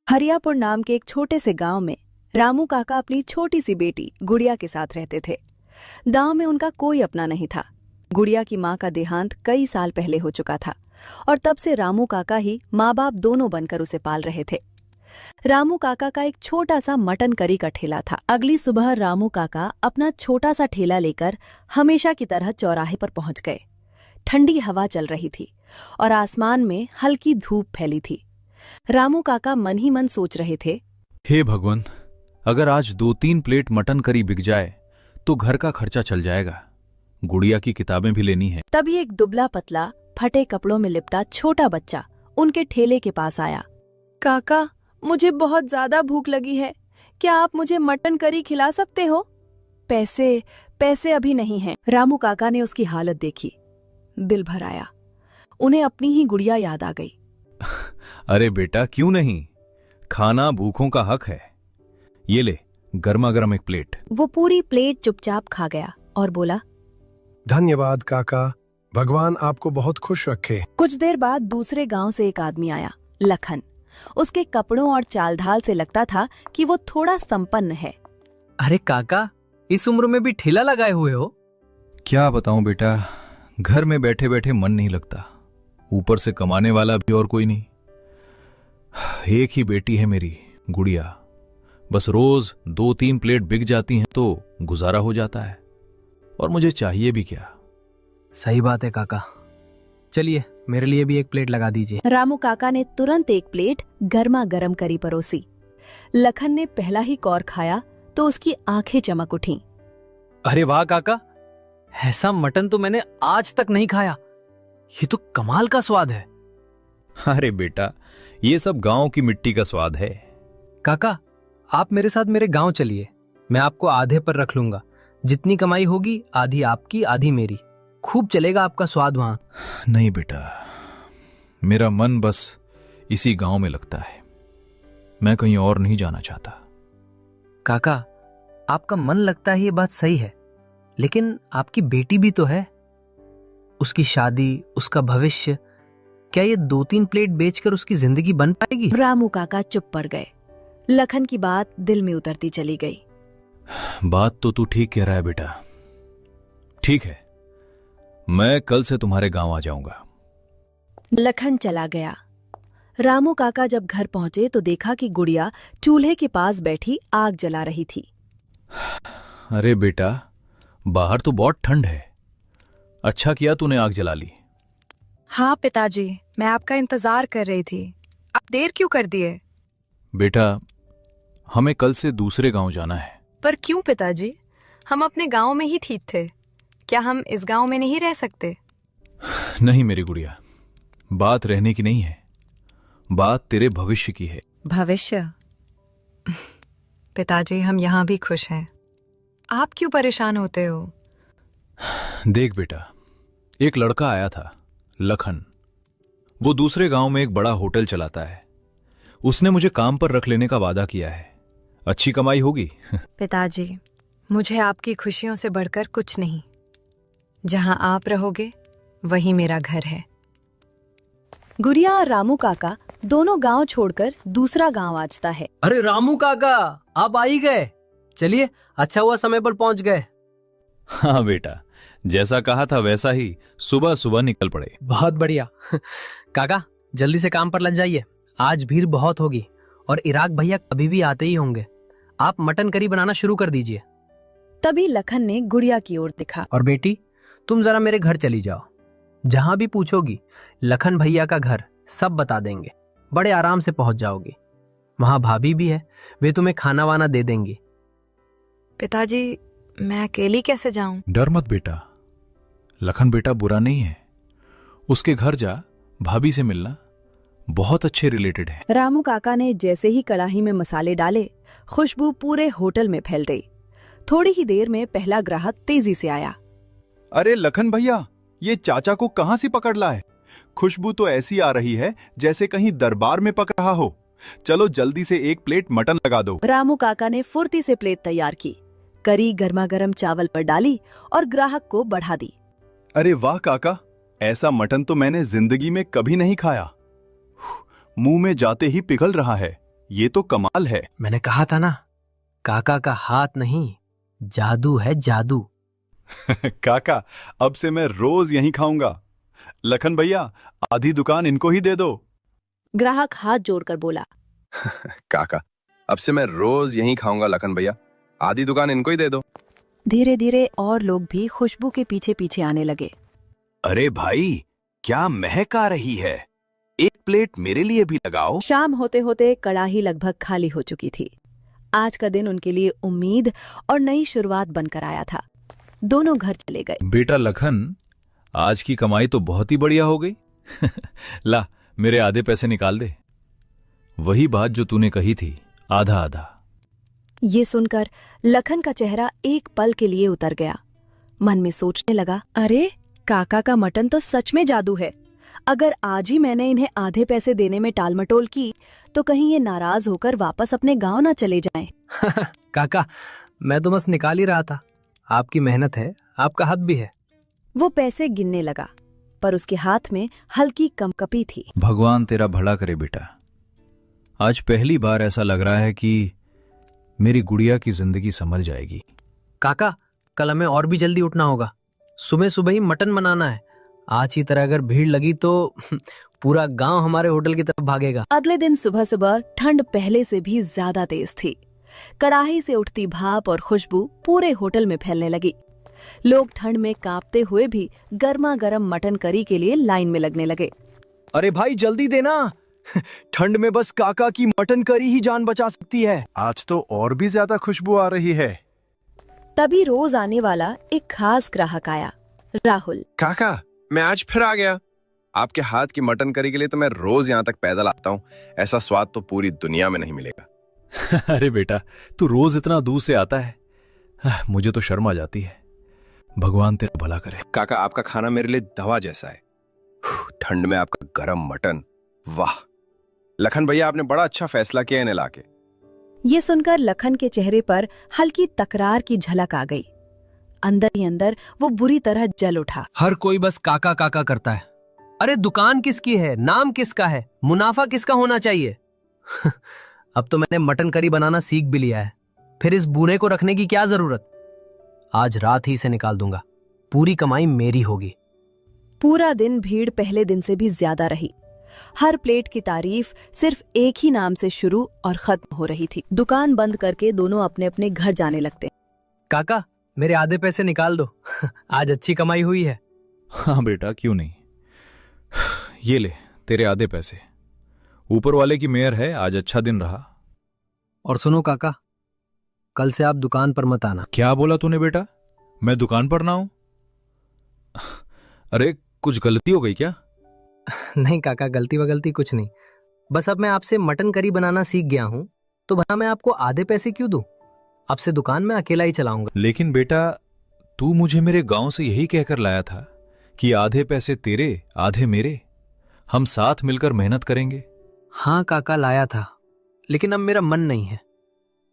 हरियापुर नाम के एक छोटे से गांव में रामू काका अपनी छोटी सी बेटी गुड़िया के साथ रहते थे। गांव में उनका कोई अपना नहीं था। गुड़िया की मां का देहांत कई साल पहले हो चुका था और तब से रामू काका ही माँ बाप दोनों बनकर उसे पाल रहे थे। रामू काका का एक छोटा सा मटन करी का ठेला था। अगली सुबह रामू काका अपना छोटा सा ठेला लेकर हमेशा की तरह चौराहे पर पहुंच गए। ठंडी हवा चल रही थी और आसमान में हल्की धूप फैली थी। रामू काका मन ही मन सोच रहे थे, हे भगवान, अगर आज 2-3 प्लेट मटन करी बिक जाए तो घर का खर्चा चल जाएगा। गुड़िया की किताबें भी लेनी है। तभी एक दुबला पतला फटे कपड़ों में लिपटा छोटा बच्चा उनके ठेले के पास आया। काका, मुझे बहुत ज्यादा भूख लगी है, क्या आप मुझे मटन करी खिला सकते हो? पैसे अभी नहीं हैं। रामू काका ने उसकी हालत देखी, दिल भर आया। उन्हें अपनी ही गुड़िया याद आ गई। अरे बेटा, क्यों नहीं, खाना भूखों का हक है। ये ले, गर्मा गर्म एक प्लेट। वो पूरी प्लेट चुपचाप खा गया और बोला, धन्यवाद काका, भगवान आपको बहुत खुश रखे। कुछ देर बाद दूसरे गांव से एक आदमी आया, लखन। उसके कपड़ों और चाल ढाल से लगता था कि वो थोड़ा संपन्न है। अरे काका, इस उम्र में भी ठेला लगाए हुए हो? क्या बताऊं बेटा, घर में बैठे बैठे मन नहीं लगता, ऊपर से कमाने वाला भी और कोई नहीं। एक ही बेटी है मेरी, गुड़िया। बस रोज 2-3 प्लेट बिक जाती हैं तो गुजारा हो जाता है, और मुझे चाहिए भी क्या। सही बात है काका, चलिए मेरे लिए भी एक प्लेट लगा दीजिए। रामू काका ने तुरंत एक प्लेट गर्मा गर्म करी परोसी। लखन ने पहला ही कौर खाया तो उसकी आंखें चमक उठीं। अरे वाह काका, ऐसा मटन तो मैंने आज तक नहीं खाया। ये तो कमाल का स्वाद है। अरे बेटा, ये सब गांव की मिट्टी का स्वाद है। काका, आप मेरे साथ मेरे गांव चलिए, मैं आपको आधे पर रख लूंगा। जितनी कमाई होगी आधी आपकी आधी मेरी। खूब चलेगा आपका स्वाद वहां। नहीं बेटा, मेरा मन बस इसी गांव में लगता है, मैं कहीं और नहीं जाना चाहता। काका, आपका मन लगता है, ये बात सही है, लेकिन आपकी बेटी भी तो है। उसकी शादी, उसका भविष्य, क्या ये 2-3 प्लेट बेचकर उसकी जिंदगी बन पाएगी? रामू काका चुप पड़ गए। लखन की बात दिल में उतरती चली गई। बात तो तू ठीक कह रहा है बेटा। ठीक है, मैं कल से तुम्हारे गांव आ जाऊंगा। लखन चला गया। रामू काका जब घर पहुंचे तो देखा कि गुड़िया चूल्हे के पास बैठी आग जला रही थी। अरे बेटा, बाहर तो बहुत ठंड है, अच्छा किया तूने आग जला ली। हाँ पिताजी, मैं आपका इंतजार कर रही थी। आप देर क्यों कर दिए? बेटा, हमें कल से दूसरे गांव जाना है। पर क्यों पिताजी? हम अपने गांव में ही ठीक थे, क्या हम इस गांव में नहीं रह सकते? नहीं मेरी गुड़िया, बात रहने की नहीं है, बात तेरे भविष्य की है। भविष्य? पिताजी, हम यहाँ भी खुश हैं, आप क्यों परेशान होते हो? देख बेटा, एक लड़का आया था, लखन। वो दूसरे गांव में एक बड़ा होटल चलाता है। उसने मुझे काम पर रख लेने का वादा किया है, अच्छी कमाई होगी। पिताजी, मुझे आपकी खुशियों से बढ़कर कुछ नहीं। जहां आप रहोगे वही मेरा घर है। गुड़िया और रामू काका दोनों गांव छोड़कर दूसरा गांव आजता है। अरे रामू काका, आप आ ही गए। चलिए, अच्छा हुआ समय पर पहुंच गए। हाँ बेटा, जैसा कहा था वैसा ही सुबह सुबह निकल पड़े। बहुत बढ़िया। काका, जल्दी से काम पर लग जाइए, आज भीड़ बहुत होगी और इराक भैया कभी भी आते ही होंगे। आप मटन करी बनाना शुरू कर दीजिए। तभी लखन ने गुड़िया की ओर दिखा। और बेटी, तुम जरा मेरे घर चली जाओ, जहां भी पूछोगी लखन भैया का घर सब बता देंगे। बड़े आराम से पहुंच जाओगी। वहां भाभी भी है, वे तुम्हें खाना वाना दे देंगी। पिताजी, मैं अकेली कैसे जाऊं? डर मत बेटा, लखन बेटा बुरा नहीं है, उसके घर जा, भाभी से मिलना, बहुत अच्छे रिलेटेड है। रामू काका ने जैसे ही कड़ाही में मसाले डाले, खुशबू पूरे होटल में फैल गई। थोड़ी ही देर में पहला ग्राहक तेजी से आया। अरे लखन भैया, ये चाचा को कहां से पकड़ लाए? खुशबू तो ऐसी आ रही है जैसे कहीं दरबार में पक रहा हो। चलो जल्दी से एक प्लेट मटन लगा दो। रामू काका ने फुर्ती से प्लेट तैयार की, करी गर्मा गर्म चावल पर डाली और ग्राहक को बढ़ा दी। अरे वाह काका, ऐसा मटन तो मैंने जिंदगी में कभी नहीं खाया। मुंह में जाते ही पिघल रहा है। ये तो कमाल है। मैंने कहा था ना, काका का हाथ नहीं, जादू है जादू। काका, अब से मैं रोज यहीं खाऊंगा। लखन भैया, आधी दुकान इनको ही दे दो। ग्राहक हाथ जोड़कर बोला। काका, अब से मैं रोज यहीं खाऊंगा लखन भैया, आधी दुकान इनको ही दे दो। धीरे धीरे और लोग भी खुशबू के पीछे पीछे आने लगे। अरे भाई, क्या महक आ रही है, एक प्लेट मेरे लिए भी लगाओ। शाम होते होते कड़ाही लगभग खाली हो चुकी थी। आज का दिन उनके लिए उम्मीद और नई शुरुआत बनकर आया था। दोनों घर चले गए। बेटा लखन, आज की कमाई तो बहुत ही बढ़िया हो गई। ला, मेरे आधे पैसे निकाल दे। वही बात जो तूने कही थी, आधा आधा। ये सुनकर लखन का चेहरा एक पल के लिए उतर गया। मन में सोचने लगा, अरे काका का मटन तो सच में जादू है। अगर आज ही मैंने इन्हें आधे पैसे देने में टालमटोल की तो कहीं ये नाराज होकर वापस अपने गांव ना चले जाएं। काका, मैं तो बस निकाल ही रहा था। आपकी मेहनत है, आपका हाथ भी है। वो पैसे गिनने लगा, पर उसके हाथ में हल्की कंपकपी थी। भगवान तेरा भला करे बेटा। आज पहली बार ऐसा लग रहा है कि मेरी गुड़िया की जिंदगी संभल जाएगी। काका, कल हमें और भी जल्दी उठना होगा। सुबह सुबह ही मटन बनाना है। आज की तरह अगर भीड़ लगी तो पूरा गांव हमारे होटल की तरफ भागेगा। अगले दिन सुबह सुबह ठंड पहले से भी ज्यादा तेज थी। कड़ाही से उठती भाप और खुशबू पूरे होटल में फैलने लगी। लोग ठंड में कांपते हुए भी गर्मा गर्म मटन करी के लिए लाइन में लगने लगे। अरे भाई जल्दी देना, ठंड में बस काका की मटन करी ही जान बचा सकती है। आज तो और भी ज्यादा खुशबू आ रही है। तभी रोज आने वाला एक खास ग्राहक आया, राहुल। काका, मैं आज फिर आ गया। आपके हाथ की मटन करी के लिए तो मैं रोज यहाँ तक पैदल आता हूँ। ऐसा स्वाद तो पूरी दुनिया में नहीं मिलेगा। अरे बेटा, तू रोज इतना दूर से आता है, मुझे तो शर्म आ जाती है। भगवान तेरा भला करे। काका, आपका खाना मेरे लिए दवा जैसा है। ठंड में आपका गरम मटन, वाह। लखन भैया, आपने बड़ा अच्छा फैसला किया इन्हें लाके। ये सुनकर लखन के चेहरे पर हल्की तकरार की झलक आ गई। अंदर ही अंदर वो बुरी तरह जल उठा। हर कोई बस काका काका करता है। अरे दुकान किसकी है, नाम किसका है, मुनाफा किसका होना चाहिए। अब तो मैंने मटन करी बनाना सीख भी लिया है, फिर इस बूरे को रखने की क्या जरूरत। आज रात ही से निकाल दूंगा, पूरी कमाई मेरी होगी। पूरा दिन भीड़ पहले दिन से भी ज्यादा रही। हर प्लेट की तारीफ सिर्फ एक ही नाम से शुरू और खत्म हो रही थी। दुकान बंद करके दोनों अपने अपने घर जाने लगते। काका, मेरे आधे पैसे निकाल दो। आज अच्छी कमाई हुई है। हाँ बेटा, क्यों नहीं। ये ले तेरे आधे पैसे। ऊपर वाले की मेहर है, आज अच्छा दिन रहा। और सुनो काका, कल से आप दुकान पर मत आना। क्या बोला तूने बेटा, मैं दुकान पर ना हूं? अरे कुछ गलती हो गई क्या? नहीं काका, गलती वगलती कुछ नहीं। बस अब मैं आपसे मटन करी बनाना सीख गया हूं, तो भला मैं आपको आधे पैसे क्यों दूं? अब से दुकान में अकेला ही चलाऊंगा। लेकिन बेटा, तू मुझे मेरे गांव से यही कहकर लाया था कि आधे पैसे तेरे आधे मेरे, हम साथ मिलकर मेहनत करेंगे। हाँ काका, लाया था, लेकिन अब मेरा मन नहीं है।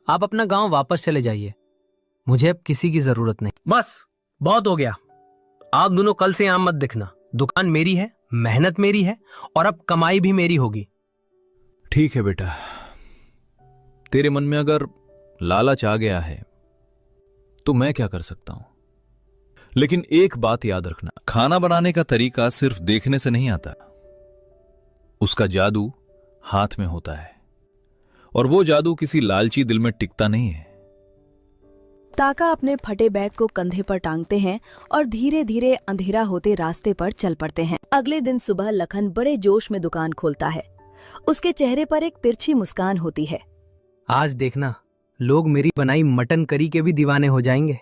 आप अपना गांव वापस चले जाइए, मुझे अब किसी की जरूरत नहीं। बस बहुत हो गया। आप दोनों कल से यहां मत दिखना। दुकान मेरी है, मेहनत मेरी है, और अब कमाई भी मेरी होगी। ठीक है बेटा, तेरे मन में अगर लालच आ गया है तो मैं क्या कर सकता हूं। लेकिन एक बात याद रखना, खाना बनाने का तरीका सिर्फ देखने से नहीं आता, उसका जादू हाथ में होता है, और वो जादू किसी लालची दिल में टिकता नहीं है। काका अपने फटे बैग को कंधे पर टांगते हैं और धीरे धीरे अंधेरा होते रास्ते पर चल पड़ते हैं। अगले दिन सुबह लखन बड़े जोश में दुकान खोलता है। उसके चेहरे पर एक तिरछी मुस्कान होती है। आज देखना, लोग मेरी बनाई मटन करी के भी दीवाने हो जाएंगे।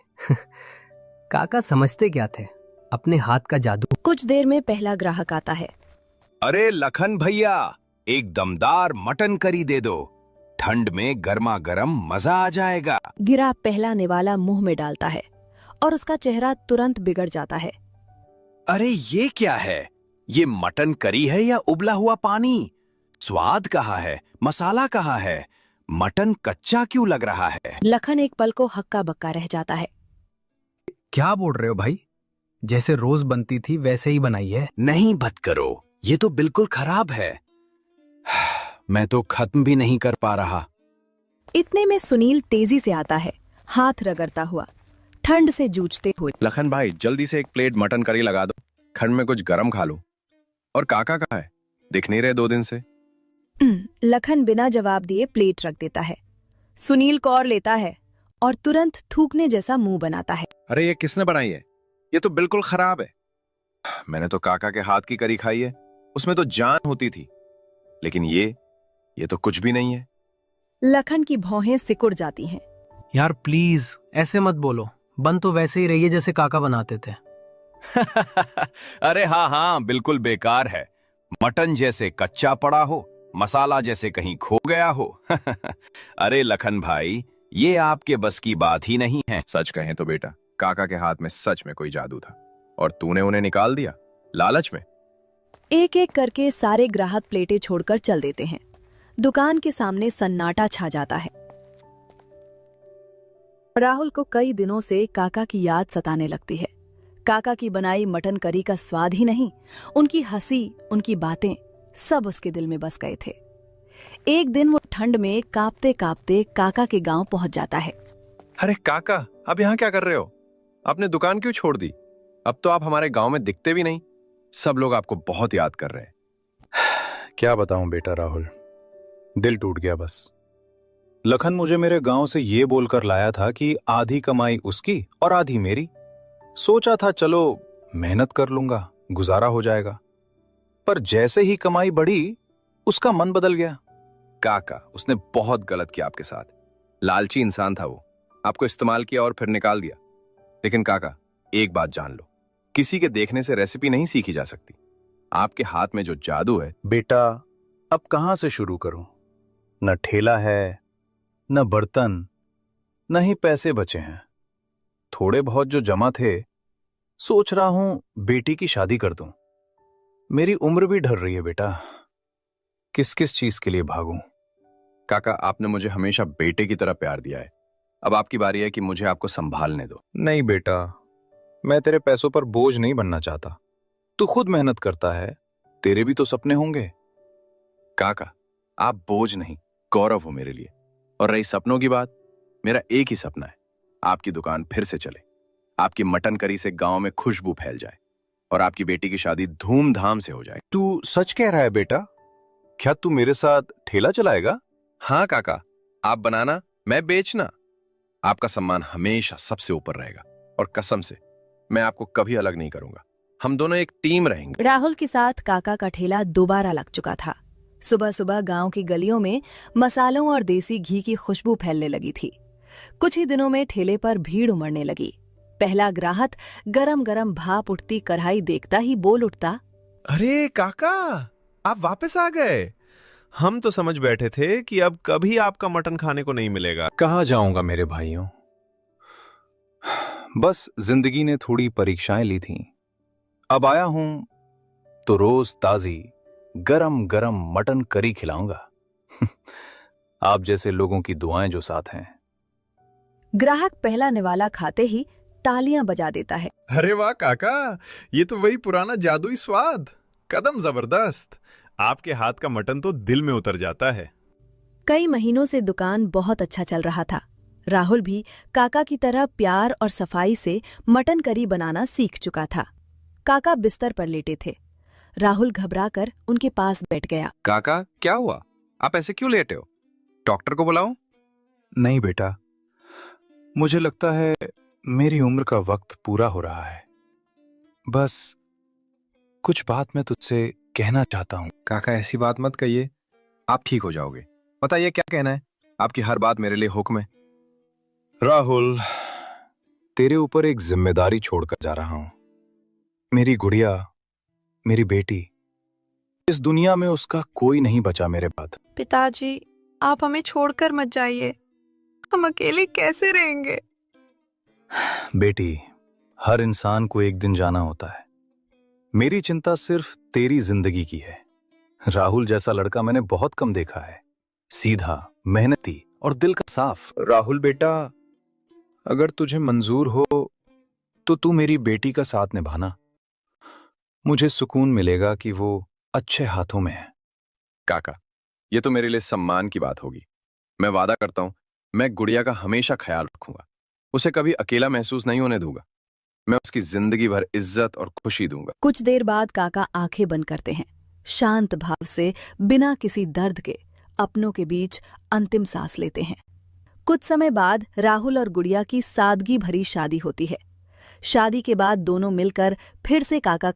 काका समझते क्या थे, अपने हाथ का जादू। कुछ देर में पहला ग्राहक आता है। अरे लखन भैया, एक दमदार मटन करी दे दो, ठंड में गर्मा गर्म मजा आ जाएगा। गिरा पहला निवाला मुंह में डालता है और उसका चेहरा तुरंत बिगड़ जाता है। अरे ये क्या है, ये मटन करी है या उबला हुआ पानी? स्वाद कहाँ है, मसाला कहाँ है, मटन कच्चा क्यों लग रहा है? लखन एक पल को हक्का बक्का रह जाता है। क्या बोल रहे हो भाई, जैसे रोज बनती थी वैसे ही बनाई है। नहीं बत करो, ये तो बिल्कुल खराब है। मैं तो खत्म भी नहीं कर पा रहा। इतने में सुनील तेजी से आता है, हाथ रगड़ता हुआ, ठंड से जूझते हुए। लखन भाई जल्दी से एक प्लेट मटन करी लगा दो, ठंड में कुछ गरम खा लूं। और काका कहाँ है? दिख नहीं रहे 2 दिन से। लखन बिना जवाब दिए प्लेट रख देता है। सुनील कौर लेता है और तुरंत थूकने जैसा मुंह बनाता है। अरे ये किसने बनाई है? ये तो बिल्कुल खराब है। मैंने तो काका के हाथ की करी खाई है, उसमें तो जान होती थी। लेकिन ये तो कुछ भी नहीं है। लखन की भौहें सिकुड़ जाती हैं। यार प्लीज ऐसे मत बोलो, बन तो वैसे ही रही है जैसे काका बनाते थे। अरे हाँ हाँ, बिल्कुल बेकार है। मटन जैसे कच्चा पड़ा हो, मसाला जैसे कहीं खो गया हो। अरे लखन भाई, ये आपके बस की बात ही नहीं है। सच कहें तो बेटा, काका के हाथ में सच में कोई जादू था और तूने उन्हें निकाल दिया लालच में। एक एक करके सारे ग्राहक प्लेटें छोड़कर चल देते हैं। दुकान के सामने सन्नाटा छा जाता है। राहुल को कई दिनों से काका की याद सताने लगती है। काका की बनाई मटन करी का स्वाद ही नहीं, उनकी हंसी, उनकी बातें सब उसके दिल में बस गए थे। एक दिन वो ठंड में कांपते कांपते काका के गांव पहुंच जाता है। अरे काका, अब यहाँ क्या कर रहे हो? आपने दुकान क्यों छोड़ दी? अब तो आप हमारे गांव में दिखते भी नहीं। सब लोग आपको बहुत याद कर रहे हैं। क्या बताऊं बेटा राहुल, दिल टूट गया बस। लखन मुझे मेरे गांव से ये बोलकर लाया था कि आधी कमाई उसकी और आधी मेरी। सोचा था चलो मेहनत कर लूंगा, गुजारा हो जाएगा। पर जैसे ही कमाई बढ़ी, उसका मन बदल गया। काका, उसने बहुत गलत किया आपके साथ। लालची इंसान था वो, आपको इस्तेमाल किया और फिर निकाल दिया। लेकिन काका, एक बात जान लो, किसी के देखने से रेसिपी नहीं सीखी जा सकती। आपके हाथ में जो जादू है। बेटा, अब कहां से शुरू करूं? न ठेला है, न बर्तन, न ही पैसे बचे हैं। थोड़े बहुत जो जमा थे, सोच रहा हूं बेटी की शादी कर दूं। मेरी उम्र भी ढल रही है बेटा, किस किस चीज के लिए भागूं? काका, आपने मुझे हमेशा बेटे की तरह प्यार दिया है। अब आपकी बारी है कि मुझे आपको संभालने दो। नहीं बेटा, मैं तेरे पैसों पर बोझ नहीं बनना चाहता। तू खुद मेहनत करता है, तेरे भी तो सपने होंगे। काका, आप बोझ नहीं, गौरव हो मेरे लिए। और रही सपनों की बात, मेरा एक ही सपना है, आपकी दुकान फिर से चले, आपकी मटन करी से गांव में खुशबू फैल जाए और आपकी बेटी की शादी धूमधाम से हो जाए। तू सच कह रहा है बेटा? क्या तू मेरे साथ ठेला चलाएगा? हाँ काका, आप बनाना, मैं बेचना। आपका सम्मान हमेशा सबसे ऊपर रहेगा और कसम से मैं आपको कभी अलग नहीं करूंगा। हम दोनों एक टीम रहेंगे। राहुल के साथ काका का ठेला दोबारा लग चुका था। सुबह सुबह गांव की गलियों में मसालों और देसी घी की खुशबू फैलने लगी थी। कुछ ही दिनों में ठेले पर भीड़ उमड़ने लगी। पहला ग्राहक गरम गरम भाप उठती कढ़ाई देखता ही बोल उठता, अरे काका, आप वापस आ गए। हम तो समझ बैठे थे कि अब कभी आपका मटन खाने को नहीं मिलेगा। कहाँ जाऊंगा मेरे भाइयों, बस जिंदगी ने थोड़ी परीक्षाएं ली थीं। अब आया हूं तो रोज ताजी गरम गरम मटन करी खिलाऊंगा। आप जैसे लोगों की दुआएं जो साथ हैं। ग्राहक पहला निवाला खाते ही तालियां बजा देता है। अरे वाह काका, ये तो वही पुराना जादुई स्वाद। कदम जबरदस्त। आपके हाथ का मटन तो दिल में उतर जाता है। कई महीनों से दुकान बहुत अच्छा चल रहा था। राहुल भी काका की तरह प्यार और सफाई से मटन करी बनाना सीख चुका था। काका बिस्तर पर लेटे थे। राहुल घबराकर उनके पास बैठ गया। काका, क्या हुआ? आप ऐसे क्यों लेटे हो? डॉक्टर को बुलाऊं? नहीं बेटा, मुझे लगता है मेरी उम्र का वक्त पूरा हो रहा है। बस कुछ बात मैं तुझसे कहना चाहता हूं। काका, ऐसी बात मत कहिए, आप ठीक हो जाओगे। बताइए क्या कहना है? आपकी हर बात मेरे लिए हुक्म है। राहुल, तेरे ऊपर एक जिम्मेदारी छोड़कर जा रहा हूं। मेरी गुड़िया, मेरी बेटी, इस दुनिया में उसका कोई नहीं बचा मेरे बाद। पिताजी, आप हमें छोड़कर मत जाइए, हम अकेले कैसे रहेंगे? बेटी, हर इंसान को एक दिन जाना होता है। मेरी चिंता सिर्फ तेरी जिंदगी की है। राहुल जैसा लड़का मैंने बहुत कम देखा है, सीधा, मेहनती और दिल का साफ। राहुल बेटा, अगर तुझे मंजूर हो तो तू मेरी बेटी का साथ निभाना। मुझे सुकून मिलेगा कि वो अच्छे हाथों में है। काका, ये तो मेरे लिए सम्मान की बात होगी। मैं वादा करता हूं, मैं गुड़िया का हमेशा ख्याल रखूंगा, उसे कभी अकेला महसूस नहीं होने दूंगा। मैं उसकी जिंदगी भर इज्जत और खुशी दूंगा। कुछ देर बाद काका आंखें बंद करते हैं, शांत भाव से, बिना किसी दर्द के अपनों के बीच अंतिम सांस लेते हैं। कुछ समय बाद राहुल और गुड़िया की सादगी भरी शादी होती है। शादी के बाद दोनों मिलकर फिर से काका